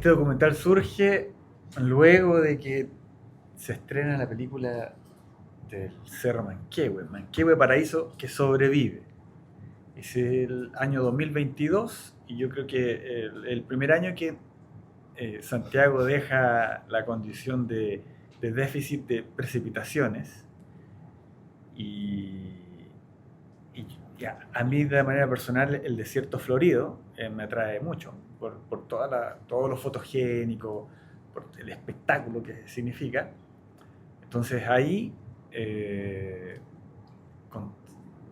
Este documental surge luego de que se estrena la película del Cerro Manquehue, Manquehue Paraíso que sobrevive. Es el año 2022 y yo creo que el primer año que Santiago deja la condición de déficit de precipitaciones y, a mí de manera personal el desierto florido me atrae mucho por todo lo fotogénico, por el espectáculo que significa. Entonces ahí, con,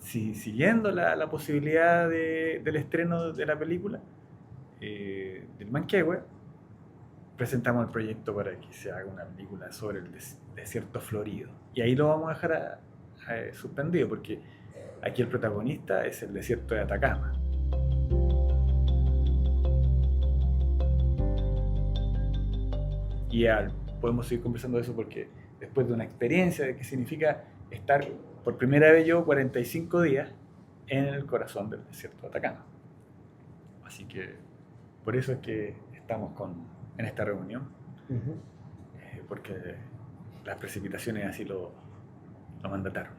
siguiendo la posibilidad del estreno de la película del Manquehue, presentamos el proyecto para que se haga una película sobre el desierto florido. Y ahí lo vamos a dejar suspendido, porque aquí el protagonista es el desierto de Atacama. Y podemos seguir conversando de eso porque después de una experiencia de qué significa estar por primera vez yo 45 días en el corazón del desierto de Atacama. Así que por eso es que estamos en esta reunión, porque las precipitaciones así lo mandataron.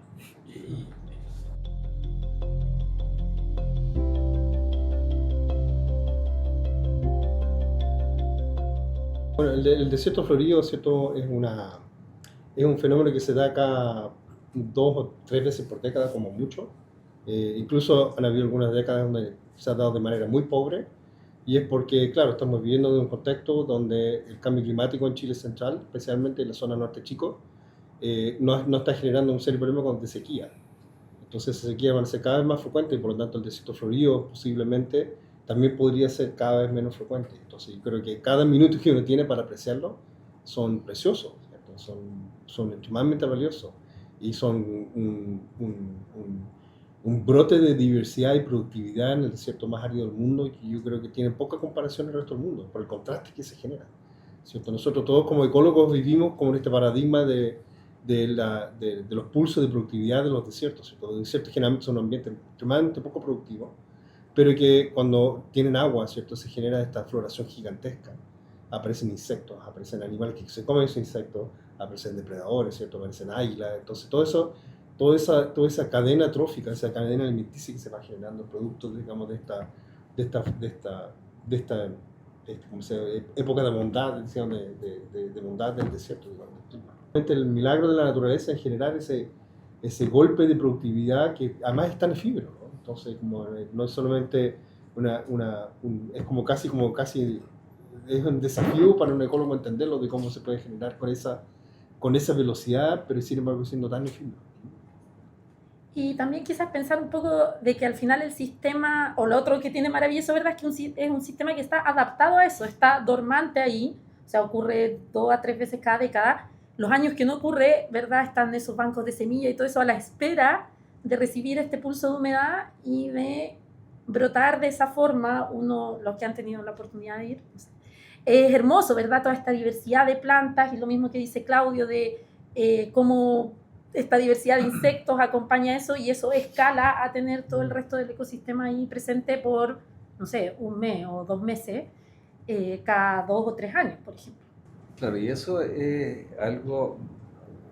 Bueno, el desierto florido, ¿cierto? Es un fenómeno que se da cada 2 o 3 veces por década como mucho. Incluso han habido algunas décadas donde se ha dado de manera muy pobre, y es porque, claro, estamos viviendo en un contexto donde el cambio climático en Chile central, especialmente en la zona norte chico, no está generando un serio problema de sequía. Entonces esa sequía va a ser cada vez más frecuente y por lo tanto el desierto florido posiblemente también podría ser cada vez menos frecuente. Entonces yo creo que cada minuto que uno tiene para apreciarlo son preciosos, ¿cierto? Son extremadamente valiosos y son un brote de diversidad y productividad en el desierto más árido del mundo, y que yo creo que tiene poca comparación en el resto del mundo por el contraste que se genera, ¿cierto? Nosotros todos como ecólogos vivimos como en este paradigma de los pulsos de productividad de los desiertos, ¿cierto? Los desiertos generalmente son un ambiente extremadamente poco productivo, pero que cuando tienen agua, ¿cierto?, se genera esta floración gigantesca. Aparecen insectos, aparecen animales que se comen esos insectos, aparecen depredadores, ¿cierto?, aparecen águilas. Entonces todo eso, toda esa cadena trófica, esa cadena alimenticia que se va generando producto, digamos, de esta como época de bondad, digamos, de bondad del desierto, digamos. El milagro de la naturaleza es generar ese golpe de productividad que además es tan efímero, ¿no? Entonces, como, no es solamente es como casi es un desafío para un ecólogo entenderlo, de cómo se puede generar con esa velocidad, pero sin embargo siendo tan efímero. Y también quizás pensar un poco de que al final el sistema, o lo otro que tiene maravilloso, ¿verdad?, es que es un sistema que está adaptado a eso, está dormante ahí, o sea, ocurre 2 a 3 veces cada década. Los años que no ocurre, ¿verdad?, están esos bancos de semilla y todo eso a la espera de recibir este pulso de humedad y de brotar de esa forma. Los que han tenido la oportunidad de ir, no sé. Es hermoso, ¿verdad?, toda esta diversidad de plantas, y lo mismo que dice Claudio de cómo esta diversidad de insectos acompaña eso, y eso escala a tener todo el resto del ecosistema ahí presente por, no sé, 1 mes o 2 meses, cada 2 o 3 años, por ejemplo. Claro, y eso es algo,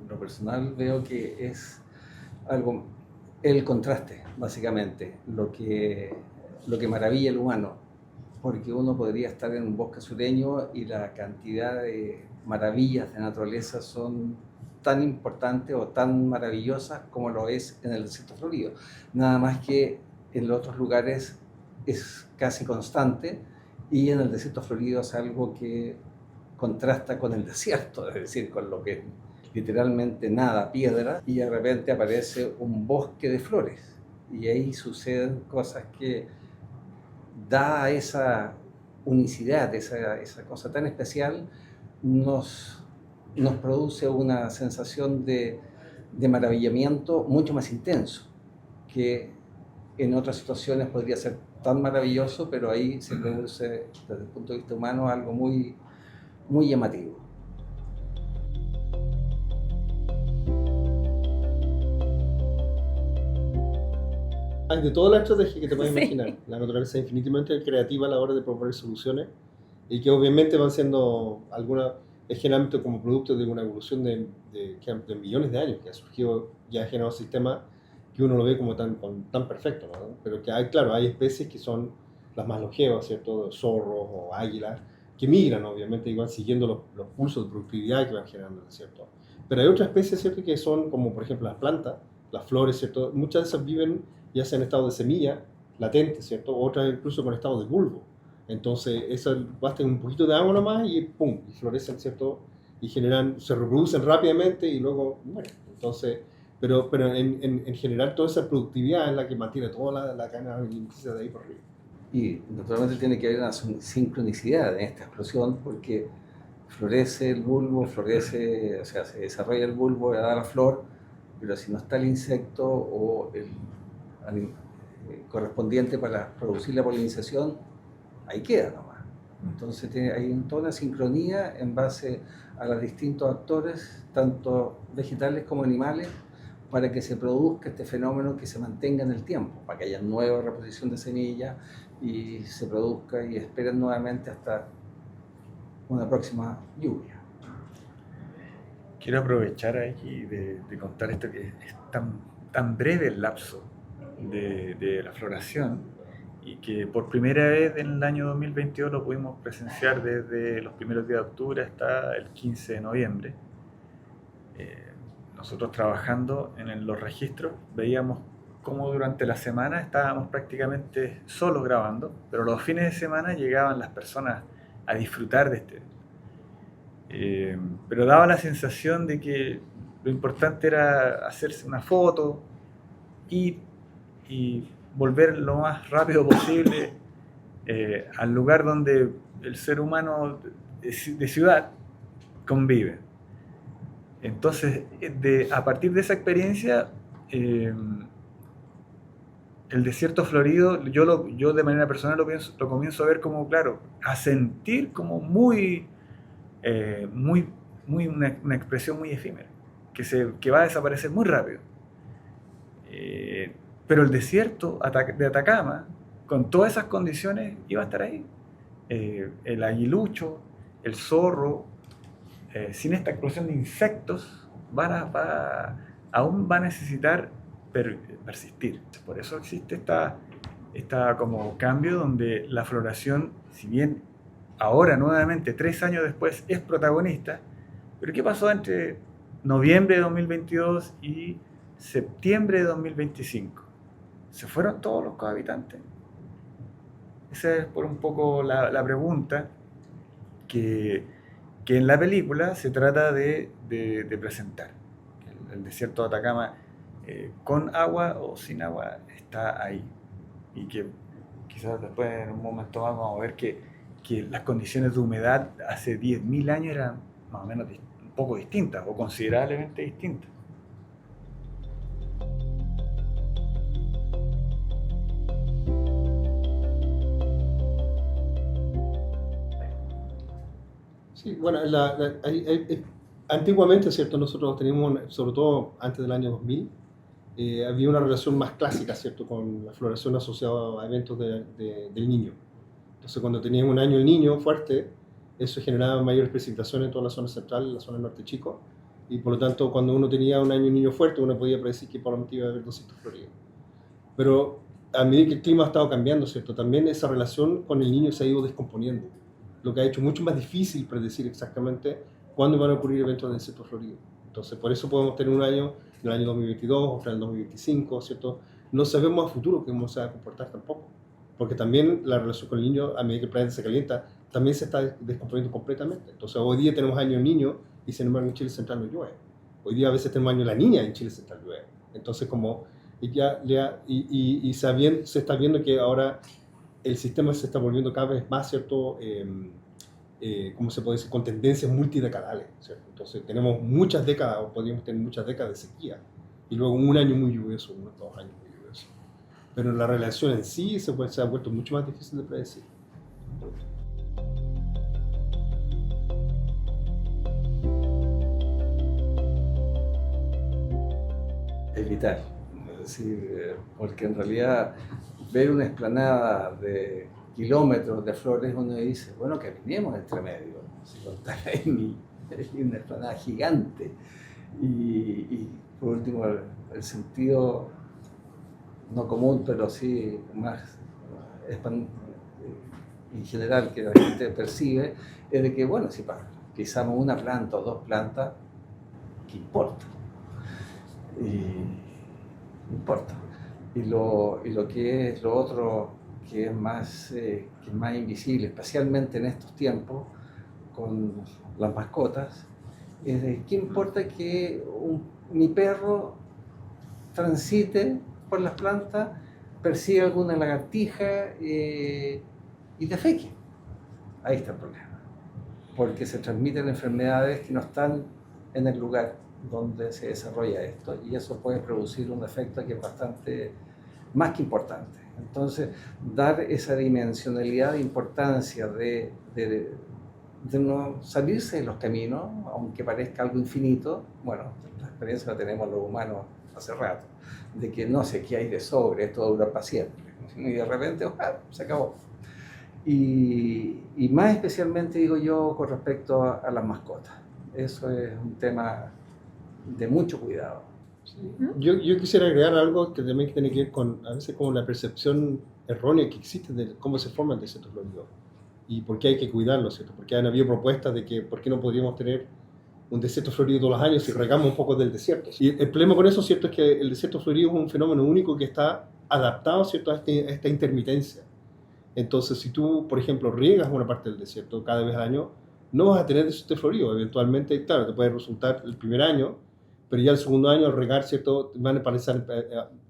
en lo personal veo que es algo, el contraste, básicamente, lo que maravilla al humano, porque uno podría estar en un bosque sureño y la cantidad de maravillas de naturaleza son tan importantes o tan maravillosas como lo es en el desierto florido. Nada más que en los otros lugares es casi constante, y en el desierto florido es algo que contrasta con el desierto, es decir, con lo que es literalmente nada, piedra, y de repente aparece un bosque de flores, y ahí suceden cosas que da esa unicidad, esa cosa tan especial, nos produce una sensación de maravillamiento mucho más intenso, que en otras situaciones podría ser tan maravilloso, pero ahí se produce desde el punto de vista humano algo muy, muy llamativo. Hay de toda la estrategia que te puedes imaginar. La naturaleza es infinitamente creativa a la hora de proponer soluciones, y que obviamente van siendo algunas, es generalmente como producto de una evolución de millones de años, que ha surgido, ya ha generado sistemas que uno lo ve como tan perfecto, ¿no? Pero que hay, claro, hay especies que son las más longevas, ¿cierto? Zorros o águilas, que migran, obviamente, y van siguiendo los pulsos de productividad que van generando en el desierto. Pero hay otras especies, ¿cierto?, que son como, por ejemplo, las plantas, las flores, ¿cierto? Muchas de esas viven ya sea en estado de semilla, latente, ¿cierto? Otras incluso con estado de bulbo. Entonces, esas bastan un poquito de agua nomás y ¡pum! Y florecen, ¿cierto? Y generan, se reproducen rápidamente y luego mueren. Entonces, pero en general toda esa productividad es la que mantiene toda la cadena alimenticia de ahí por arriba. Y naturalmente tiene que haber una sincronicidad en esta explosión porque florece el bulbo, florece, o sea, se desarrolla el bulbo, da la flor, pero si no está el insecto o el correspondiente para producir la polinización, ahí queda nomás. Entonces hay toda una sincronía en base a los distintos actores, tanto vegetales como animales, para que se produzca este fenómeno que se mantenga en el tiempo, para que haya nueva reposición de semillas y se produzca y esperen nuevamente hasta una próxima lluvia. Quiero aprovechar aquí de contar esto, que es tan breve el lapso de la floración y que por primera vez en el año 2022 lo pudimos presenciar desde los primeros días de octubre hasta el 15 de noviembre. Nosotros trabajando en los registros veíamos cómo durante la semana estábamos prácticamente solos grabando, pero los fines de semana llegaban las personas a disfrutar de este. Pero daba la sensación de que lo importante era hacerse una foto y volver lo más rápido posible al lugar donde el ser humano de ciudad convive. Entonces, a partir de esa experiencia, el desierto florido, yo de manera personal lo comienzo a ver como, claro, a sentir como muy una expresión muy efímera, que va a desaparecer muy rápido. Pero el desierto de Atacama, con todas esas condiciones, iba a estar ahí. El aguilucho, el zorro, sin esta explosión de insectos, aún va a necesitar persistir. Por eso existe esta como cambio donde la floración, si bien ahora nuevamente 3 años después es protagonista, pero ¿qué pasó entre noviembre de 2022 y septiembre de 2025? ¿Se fueron todos los cohabitantes? Esa es por un poco la pregunta que en la película se trata de presentar. El desierto de Atacama, con agua o sin agua, está ahí. Y que quizás después en un momento más vamos a ver que las condiciones de humedad hace 10.000 años eran más o menos un poco distintas o considerablemente distintas. Sí, bueno, antiguamente, ¿cierto? Nosotros teníamos, sobre todo antes del año 2000, había una relación más clásica, ¿cierto?, con la floración asociada a eventos del niño. Entonces, cuando tenías un año el niño fuerte, eso generaba mayores precipitaciones en toda la zona central, en la zona norte chico, y por lo tanto, cuando uno tenía un año el niño fuerte, uno podía predecir que probablemente iba a haber 200 floridos. Pero a medida que el clima ha estado cambiando, ¿cierto?, también esa relación con el niño se ha ido descomponiendo, lo que ha hecho mucho más difícil predecir exactamente cuándo van a ocurrir eventos de desierto florido. Entonces, por eso podemos tener un año en el año 2022, otro en el 2025, ¿cierto? No sabemos a futuro cómo se va a comportar tampoco, porque también la relación con el niño, a medida que el planeta se calienta, también se está descomponiendo completamente. Entonces, hoy día tenemos año niño y sin embargo en Chile Central no llueve. Hoy día a veces tenemos año la niña y en Chile Central llueve. Entonces, como se está viendo que ahora el sistema se está volviendo cada vez más, ¿cierto?, ¿cómo se puede decir?, con tendencias multidecadales, ¿cierto? Entonces tenemos muchas décadas, o podríamos tener muchas décadas de sequía, y luego un año muy lluvioso, unos 2 años muy lluviosos. Pero la relación en sí se ha vuelto mucho más difícil de predecir. Es vital, es decir, porque en realidad ver una explanada de kilómetros de flores, uno dice, bueno, caminemos entre medio, si contar ahí una explanada gigante. Y por último, el sentido no común, pero sí más en general que la gente percibe, es de que, bueno, si pisamos una planta o dos plantas, ¿qué importa? Y importa. Y lo que es lo otro, que es más invisible, especialmente en estos tiempos, con las mascotas, es de qué importa que mi perro transite por las plantas, persiga alguna lagartija y defeque. Ahí está el problema. Porque se transmiten enfermedades que no están en el lugar donde se desarrolla esto, y eso puede producir un efecto que es bastante más que importante. Entonces, dar esa dimensionalidad de importancia de no salirse de los caminos, aunque parezca algo infinito, bueno, la experiencia la tenemos los humanos hace rato, de que no sé qué hay de sobre, esto dura para siempre, y de repente, se acabó. Y más especialmente, digo yo, con respecto a las mascotas. Eso es un tema de mucho cuidado. Yo quisiera agregar algo que también tiene que ver con, a veces, como la percepción errónea que existe de cómo se forma el desierto florido y por qué hay que cuidarlo, ¿cierto? Porque han habido propuestas de que por qué no podríamos tener un desierto florido todos los años si regamos un poco del desierto. Y el problema con eso, ¿cierto?, es que el desierto florido es un fenómeno único que está adaptado, ¿cierto?, a esta intermitencia. Entonces, si tú, por ejemplo, riegas una parte del desierto cada vez al año, no vas a tener desierto florido. Eventualmente, claro, te puede resultar el primer año, pero ya el segundo año al regar, ¿cierto?,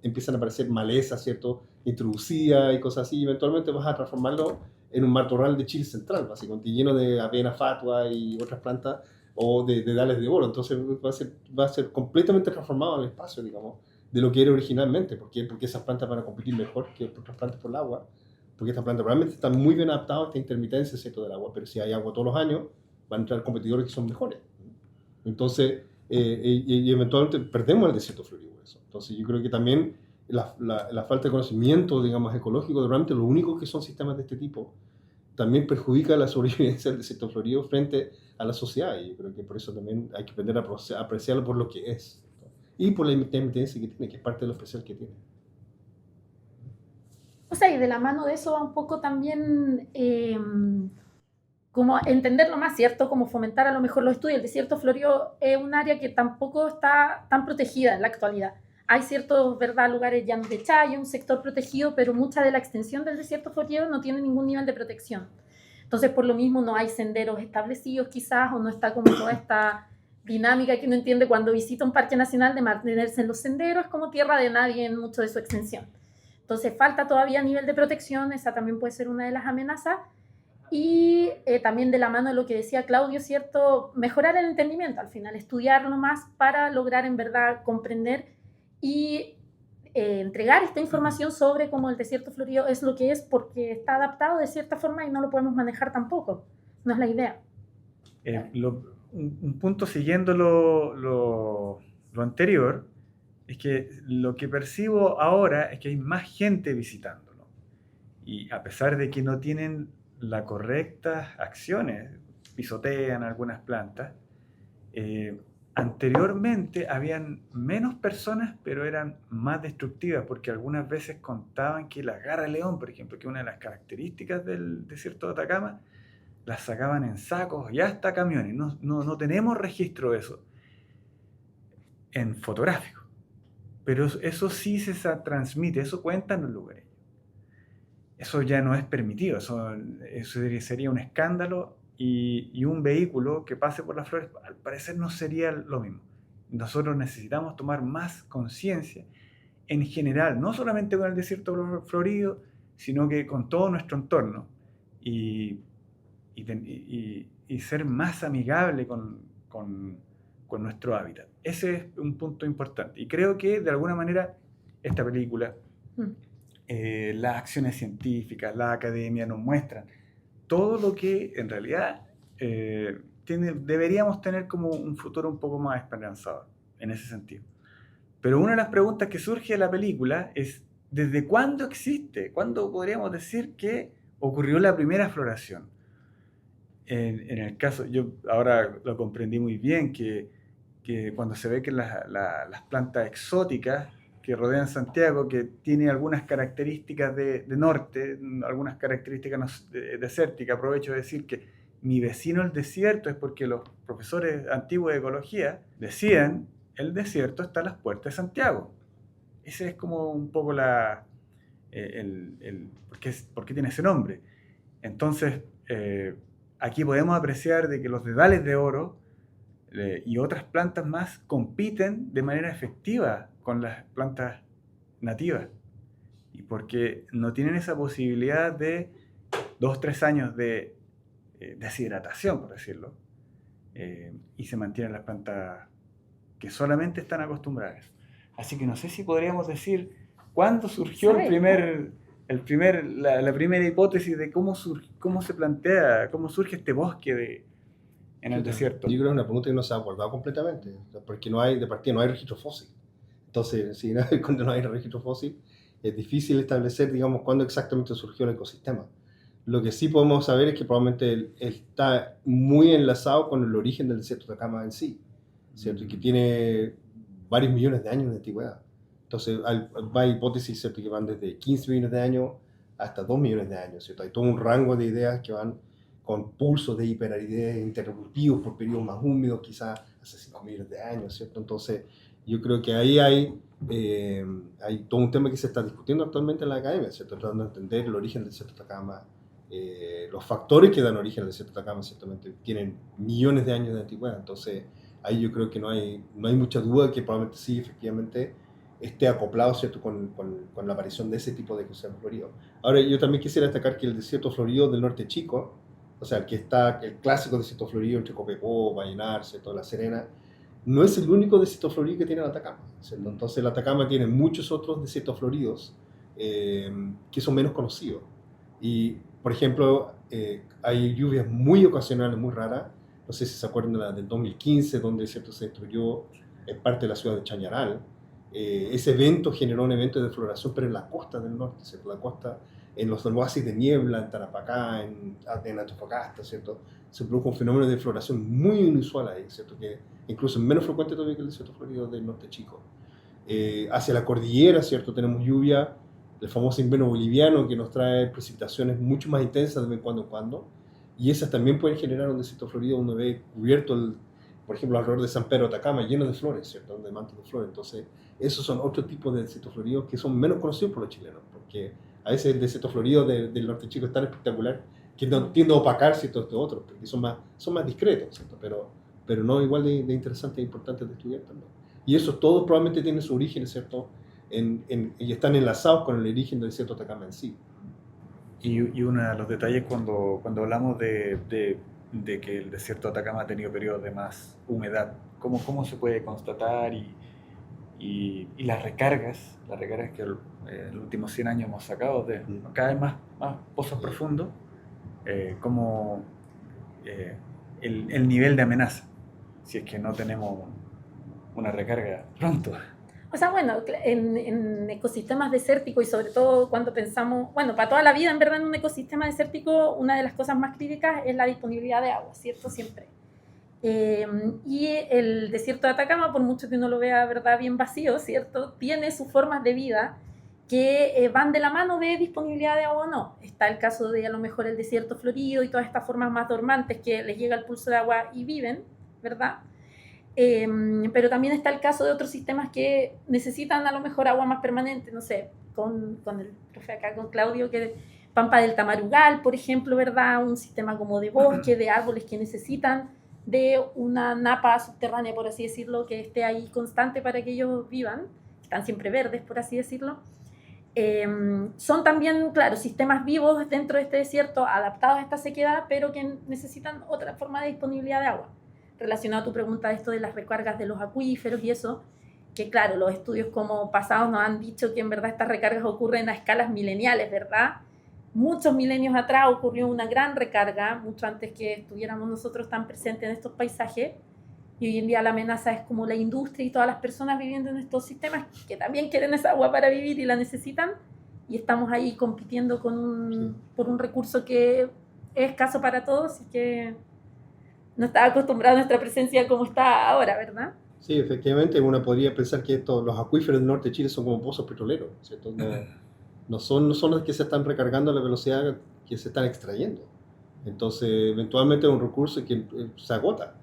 empiezan a aparecer malezas, ¿cierto?, introducidas y cosas así, y eventualmente vas a transformarlo en un matorral de Chile central, básicamente, lleno de avena fatua y otras plantas, o de dales de oro. Entonces va a ser completamente transformado en el espacio, digamos, de lo que era originalmente. ¿Por qué? Porque esas plantas van a competir mejor que otras plantas por el agua, porque estas plantas realmente están muy bien adaptadas a esta intermitencia, ¿cierto?, del agua, pero si hay agua todos los años, van a entrar competidores que son mejores. Entonces, y eventualmente perdemos el desierto florido. Eso. Entonces, yo creo que también la falta de conocimiento, digamos, ecológico, realmente lo único que son sistemas de este tipo, también perjudica la sobrevivencia del desierto florido frente a la sociedad, y yo creo que por eso también hay que aprender a apreciarlo por lo que es, ¿no? Y por la intermitencia que tiene, que es parte de lo especial que tiene. O sea, y de la mano de eso va un poco también como entenderlo más, ¿cierto? Como fomentar a lo mejor los estudios. El desierto florido es un área que tampoco está tan protegida en la actualidad. Hay ciertos, ¿verdad?, lugares llanos de Chayo, un sector protegido, pero mucha de la extensión del desierto florido no tiene ningún nivel de protección. Entonces, por lo mismo, no hay senderos establecidos quizás, o no está como toda esta dinámica que uno entiende cuando visita un parque nacional de mantenerse en los senderos, como tierra de nadie en mucho de su extensión. Entonces, falta todavía nivel de protección, esa también puede ser una de las amenazas. Y también de la mano de lo que decía Claudio, ¿cierto?, mejorar el entendimiento al final, estudiarlo más para lograr en verdad comprender y entregar esta información sobre cómo el desierto florido es lo que es, porque está adaptado de cierta forma y no lo podemos manejar tampoco. No es la idea. Un punto siguiendo lo anterior es que lo que percibo ahora es que hay más gente visitándolo. Y a pesar de que no tienen las correctas acciones, pisotean algunas plantas, anteriormente habían menos personas, pero eran más destructivas, porque algunas veces contaban que la garra león, por ejemplo, que es una de las características del desierto de Atacama, las sacaban en sacos y hasta camiones. No tenemos registro de eso en fotográfico, pero eso sí se transmite, eso cuenta en los lugares. Eso ya no es permitido, eso sería un escándalo, y un vehículo que pase por las flores, al parecer no sería lo mismo. Nosotros necesitamos tomar más conciencia en general, no solamente con el desierto florido, sino que con todo nuestro entorno, y ser más amigable con nuestro hábitat. Ese es un punto importante. Y creo que de alguna manera esta película, las acciones científicas, la academia nos muestran todo lo que en realidad deberíamos tener como un futuro un poco más esperanzador en ese sentido. Pero una de las preguntas que surge de la película es: ¿desde cuándo existe? ¿Cuándo podríamos decir que ocurrió la primera floración. En el caso, yo ahora lo comprendí muy bien, que cuando se ve que las plantas exóticas que rodean Santiago, que tienen algunas características de norte, algunas características desérticas, aprovecho de decir que mi vecino el desierto es porque los profesores antiguos de ecología decían, el desierto está a las puertas de Santiago. Ese es como un poco ¿por qué tiene ese nombre? Entonces, aquí podemos apreciar de que los dedales de oro y otras plantas más compiten de manera efectiva con las plantas nativas. Y porque no tienen esa posibilidad de 2-3 años de deshidratación, por decirlo, y se mantienen las plantas que solamente están acostumbradas. Así que no sé si podríamos decir cuándo surgió la primera hipótesis de cómo se plantea, cómo surge este bosque en el desierto. Yo creo que es una pregunta que no se ha abordado completamente, porque de partida no hay registro fósil. Entonces, cuando no hay registro fósil, es difícil establecer, digamos, cuándo exactamente surgió el ecosistema. Lo que sí podemos saber es que probablemente él está muy enlazado con el origen del desierto de Atacama en sí, ¿cierto? Y que tiene varios millones de años de antigüedad. Entonces, hay hipótesis, ¿cierto?, que van desde 15 millones de años hasta 2 millones de años, ¿cierto? Hay todo un rango de ideas que van con pulsos de hiperaridez interruptivos por periodos más húmedos, quizás hace 5 millones de años, ¿cierto? Entonces, yo creo que ahí hay todo un tema que se está discutiendo actualmente en la academia, ¿cierto? Tratando de entender el origen del desierto de Atacama, los factores que dan origen al desierto de Atacama, ciertamente, tienen millones de años de antigüedad. Entonces, ahí yo creo que no hay mucha duda de que probablemente sí, efectivamente, esté acoplado, ¿cierto?, con la aparición de ese tipo de ecosistemas floridos. Ahora, yo también quisiera destacar que el desierto florido del norte chico, o sea, el clásico desierto florido entre Copiapó, Vallenar, ¿cierto?, La Serena, no es el único desierto florido que tiene el Atacama, ¿cierto? Entonces, el Atacama tiene muchos otros desiertos floridos que son menos conocidos. Y, por ejemplo, hay lluvias muy ocasionales, muy raras. No sé si se acuerdan de la del 2015, donde, ¿cierto?, se destruyó parte de la ciudad de Chañaral. Ese evento generó un evento de floración, pero en la costa del norte, ¿cierto? La costa, en los oasis de niebla, en Tarapacá, en Antofagasta, ¿cierto? Se produjo un fenómeno de floración muy inusual ahí, ¿cierto? Que incluso es menos frecuente todavía que el desierto florido del norte chico. Hacia la cordillera, ¿cierto?, tenemos lluvia, el famoso invierno boliviano, que nos trae precipitaciones mucho más intensas de vez en cuando, y esas también pueden generar un desierto florido donde ve cubierto, por ejemplo, alrededor de San Pedro de Atacama, lleno de flores, ¿cierto?, de mantos de flores. Entonces, esos son otros tipos de desiertos floridos que son menos conocidos por los chilenos, porque a veces el desierto florido del norte chico es tan espectacular que no tiende a opacar ciertos de otros, porque son más discretos, ¿cierto? Pero no igual de interesantes e importantes de estudiar también. Y eso todo probablemente tiene su origen, ¿cierto?, y están enlazados con el origen del desierto de Atacama en sí. Y uno de los detalles cuando hablamos de que el desierto de Atacama ha tenido periodos de más humedad, ¿cómo se puede constatar? Y las recargas que en los últimos 100 años hemos sacado de cada vez más pozos profundos, como el nivel de amenaza, si es que no tenemos una recarga pronto. O sea, bueno, en ecosistemas desérticos y sobre todo cuando pensamos, bueno, para toda la vida en verdad en un ecosistema desértico una de las cosas más críticas es la disponibilidad de agua, ¿cierto? Siempre. Y el desierto de Atacama, por mucho que uno lo vea, verdad, bien vacío, ¿cierto?, tiene sus formas de vida que van de la mano de disponibilidad de agua o no. Está el caso de a lo mejor el desierto florido y todas estas formas más dormantes que les llega el pulso de agua y viven, ¿verdad? Pero también está el caso de otros sistemas que necesitan a lo mejor agua más permanente, no sé, con el profe acá, con Claudio, que Pampa del Tamarugal, por ejemplo, ¿verdad? Un sistema como de bosque, de árboles que necesitan de una napa subterránea, por así decirlo, que esté ahí constante para que ellos vivan, están siempre verdes, por así decirlo. Son también, claro, sistemas vivos dentro de este desierto, adaptados a esta sequedad, pero que necesitan otra forma de disponibilidad de agua. Relacionado a tu pregunta de esto de las recargas de los acuíferos y eso, que claro, los estudios como pasados nos han dicho que en verdad estas recargas ocurren a escalas mileniales, ¿verdad? Muchos milenios atrás ocurrió una gran recarga, mucho antes que estuviéramos nosotros tan presentes en estos paisajes, y hoy en día la amenaza es como la industria y todas las personas viviendo en estos sistemas que también quieren esa agua para vivir y la necesitan, y estamos ahí compitiendo por un recurso que es escaso para todos y que no está acostumbrado a nuestra presencia como está ahora, ¿verdad? Sí, efectivamente, uno podría pensar que los acuíferos del norte de Chile son como pozos petroleros, ¿cierto? No son los que se están recargando a la velocidad que se están extrayendo. Entonces, eventualmente es un recurso que se agota.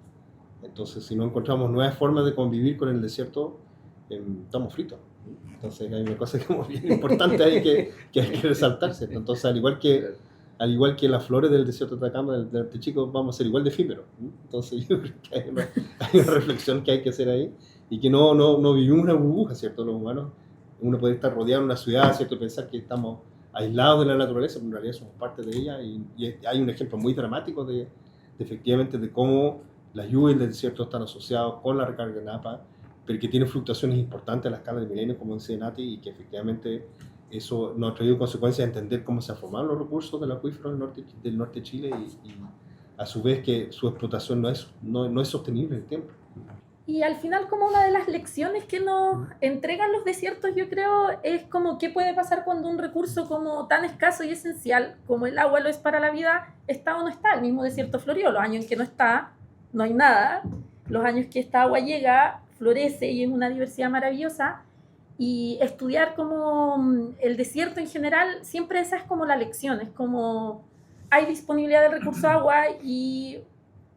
Entonces, si no encontramos nuevas formas de convivir con el desierto, estamos fritos. Entonces, hay una cosa como bien importante ahí que hay que resaltarse. Entonces, al igual que las flores del desierto de Atacama, del norte chico, vamos a ser igual de efímeros. Entonces, yo creo que hay una reflexión que hay que hacer ahí y que no vivimos una burbuja, ¿cierto? Los humanos, uno puede estar rodeado en una ciudad, ¿cierto? Y pensar que estamos aislados de la naturaleza, pero en realidad somos parte de ella y hay un ejemplo muy dramático efectivamente de cómo las lluvias del desierto están asociadas con la recarga de Napa, pero que tiene fluctuaciones importantes a la escala del milenio, como decía Nati, y que efectivamente eso nos ha traído consecuencias de entender cómo se han formado los recursos del acuífero del norte de Chile y a su vez que su explotación no es sostenible en el tiempo. Y al final, como una de las lecciones que nos entregan los desiertos, yo creo, es como qué puede pasar cuando un recurso como tan escaso y esencial como el agua lo es para la vida, está o no está. El mismo desierto florido, los años en que no está, no hay nada. Los años que esta agua llega, florece y es una diversidad maravillosa. Y estudiar como el desierto en general, siempre esa es como la lección, es como hay disponibilidad del recurso agua y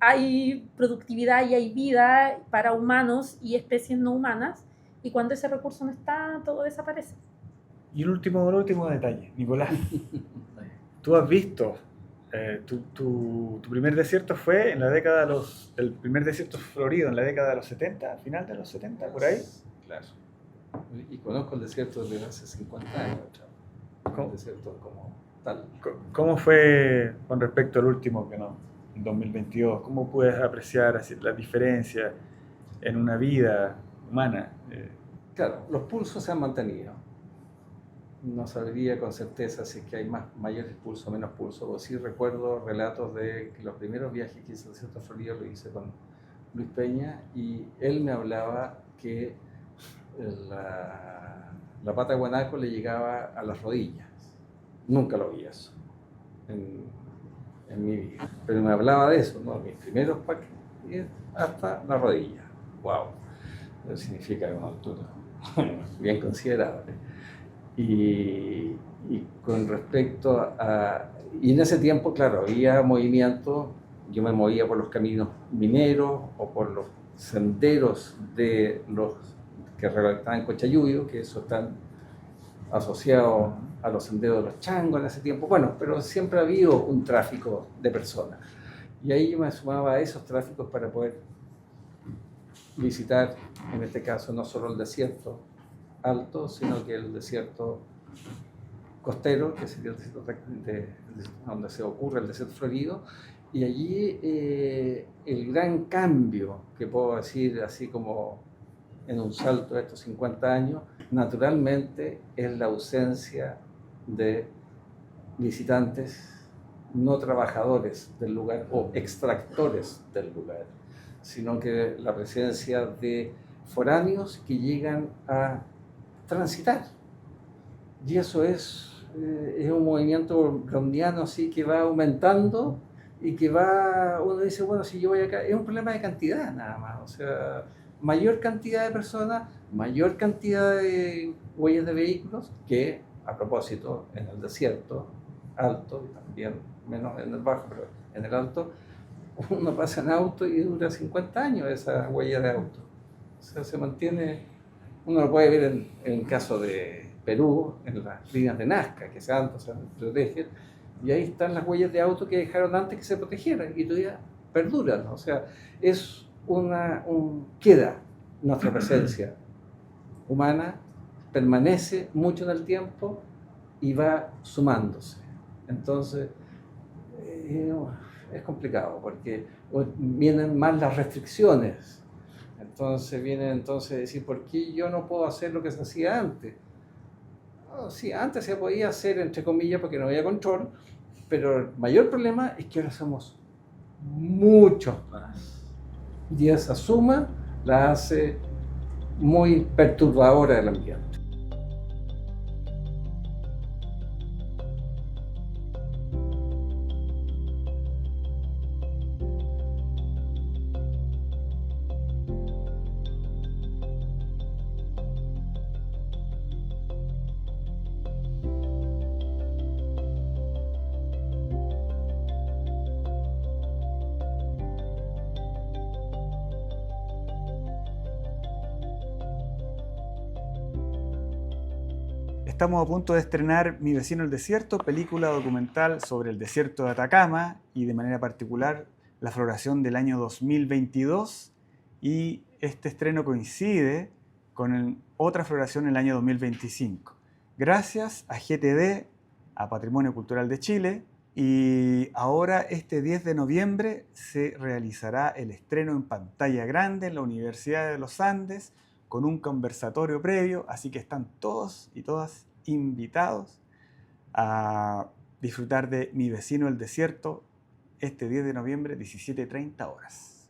hay productividad y hay vida para humanos y especies no humanas, y cuando ese recurso no está, todo desaparece. Y un último detalle, Nicolás. Tú has visto, tu primer desierto fue en la década de el primer desierto florido en la década de los 70, final de los 70, por ahí. Claro. Y conozco el desierto desde hace 50 años, el desierto como tal. ¿Cómo fue con respecto al último que no? En 2022, ¿cómo puedes apreciar así, la diferencia en una vida humana? Claro, los pulsos se han mantenido. No sabría con certeza si es que hay mayores pulsos o menos pulsos, pero sí recuerdo relatos de que los primeros viajes que hice al desierto florido lo hice con Luis Peña y él me hablaba que la pata de guanaco le llegaba a las rodillas. Nunca lo vi eso en mi vida, pero me hablaba de eso, ¿no? Mis primeros paques hasta la rodilla. ¡Wow! Eso significa una altura bien considerable. Y con respecto y en ese tiempo, claro, había movimiento, yo me movía por los caminos mineros o por los senderos de los que recolectaban Cochayuyo, que eso están asociados a los senderos de los changos en ese tiempo. Bueno, pero siempre ha habido un tráfico de personas. Y ahí yo me sumaba a esos tráficos para poder visitar, en este caso, no solo el desierto alto, sino que el desierto costero, que sería el desierto donde se ocurre el desierto florido. Y allí el gran cambio, que puedo decir así como en un salto de estos 50 años, naturalmente es la ausencia de visitantes no trabajadores del lugar o extractores del lugar, sino que la presencia de foráneos que llegan a transitar. Y eso es un movimiento browniano así que va aumentando y que uno dice, bueno, si yo voy acá, es un problema de cantidad nada más, o sea, mayor cantidad de personas, mayor cantidad de huellas de vehículos, que a propósito en el desierto alto, y también menos en el bajo, pero en el alto, uno pasa en auto y dura 50 años esa huella de auto. O sea, se mantiene, uno lo puede ver en el caso de Perú, en las líneas de Nazca, que se protegen, y ahí están las huellas de auto que dejaron antes que se protegieran, y todavía perduran. O sea, es queda nuestra presencia humana, permanece mucho en el tiempo y va sumándose. Entonces, es complicado porque vienen más las restricciones. Entonces viene decir, ¿por qué yo no puedo hacer lo que se hacía antes? Oh, sí, antes se podía hacer, entre comillas, porque no había control, pero el mayor problema es que ahora somos muchos más. Y esa suma la hace muy perturbadora del ambiente. estamos a punto de estrenar Mi vecino el desierto, película documental sobre el desierto de Atacama y de manera particular la floración del año 2022, y este estreno coincide con otra floración en el año 2025. Gracias a GTD, a Patrimonio Cultural de Chile, y ahora este 10 de noviembre se realizará el estreno en pantalla grande en la Universidad de los Andes con un conversatorio previo, así que están todos y todas invitados a disfrutar de Mi vecino el desierto este 10 de noviembre, 17:30 horas.